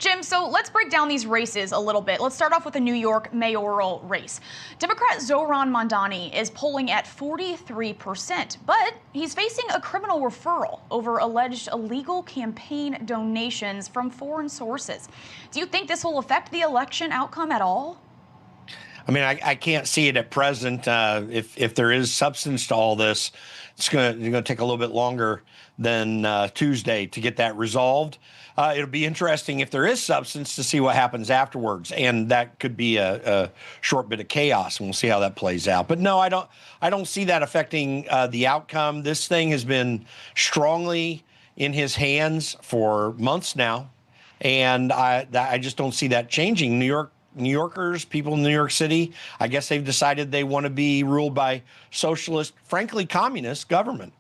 Jim, so let's break down these races a little bit. Let's start off with the New York mayoral race. Democrat Zohran Mamdani is polling at 43%, but he's facing a criminal referral over alleged illegal campaign donations from foreign sources. Do you think this will affect the election outcome at all? I mean, I can't see it at present. If there is substance to all this, it's going to take a little bit longer than Tuesday to get that resolved. It'll be interesting if there is substance to see what happens afterwards, and that could be a short bit of chaos, and we'll see how that plays out. But no, I don't see that affecting the outcome. This thing has been strongly in his hands for months now, and I just don't see that changing. New Yorkers, people in New York City, I guess they've decided they want to be ruled by socialist, frankly, communist government.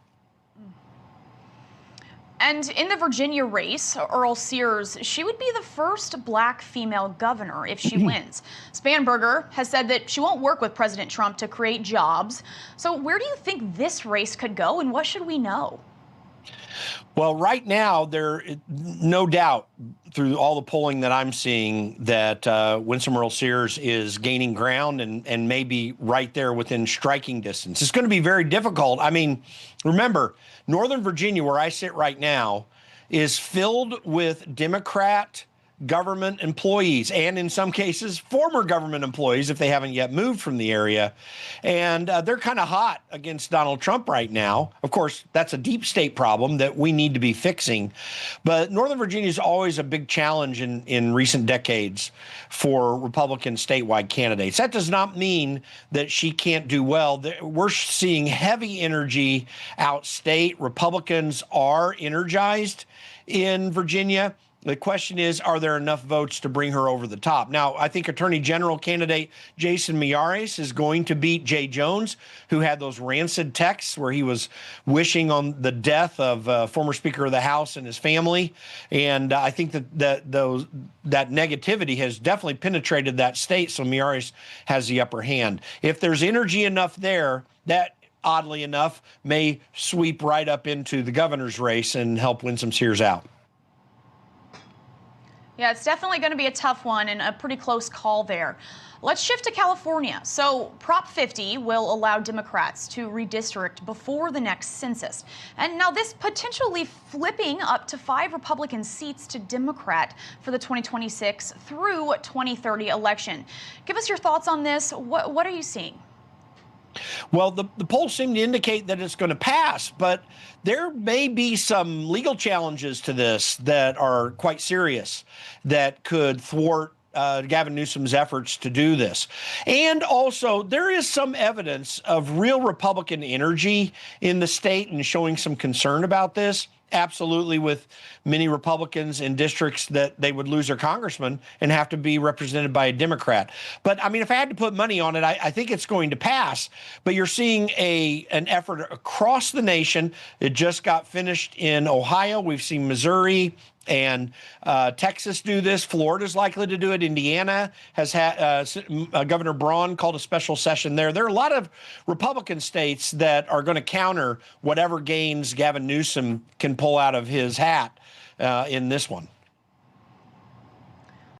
And in the Virginia race, Earl Sears, she would be the first black female governor if she wins. Spanberger has said that she won't work with President Trump to create jobs. So where do you think this race could go, and what should we know? Well, right now, there no doubt through all the polling that I'm seeing that Winsome Earl Sears is gaining ground and maybe right there within striking distance. It's going to be very difficult. I mean, remember, Northern Virginia, where I sit right now, is filled with Democrat government employees and in some cases former government employees if they haven't yet moved from the area. And they're kind of hot against Donald Trump right now. Of course, that's a deep state problem that we need to be fixing. But Northern Virginia is always a big challenge in recent decades for Republican statewide candidates. That does not mean that she can't do well. We're seeing heavy energy outstate. Republicans are energized in Virginia. The question is, are there enough votes to bring her over the top? Now, I think Attorney General candidate Jason Miyares is going to beat Jay Jones, who had those rancid texts where he was wishing on the death of former Speaker of the House and his family. And I think that negativity has definitely penetrated that state, so Miyares has the upper hand. If there's energy enough there, that oddly enough may sweep right up into the governor's race and help Winsome Sears out. Yeah, it's definitely going to be a tough one and a pretty close call there. Let's shift to California. So Prop 50 will allow Democrats to redistrict before the next census. And now this potentially flipping up to 5 Republican seats to Democrat for the 2026 through 2030 election. Give us your thoughts on this. What are you seeing? Well, the polls seem to indicate that it's going to pass, but there may be some legal challenges to this that are quite serious that could thwart Gavin Newsom's efforts to do this. And also, there is some evidence of real Republican energy in the state and showing some concern about this. Absolutely, with many Republicans in districts that they would lose their congressman and have to be represented by a Democrat. But I mean, if I had to put money on it, I think it's going to pass. But you're seeing an effort across the nation. It just got finished in Ohio. We've seen Missouri and Texas do this. Florida's likely to do it. Indiana has had Governor Braun called a special session there. There are a lot of Republican states that are going to counter whatever gains Gavin Newsom can pull out of his hat in this one.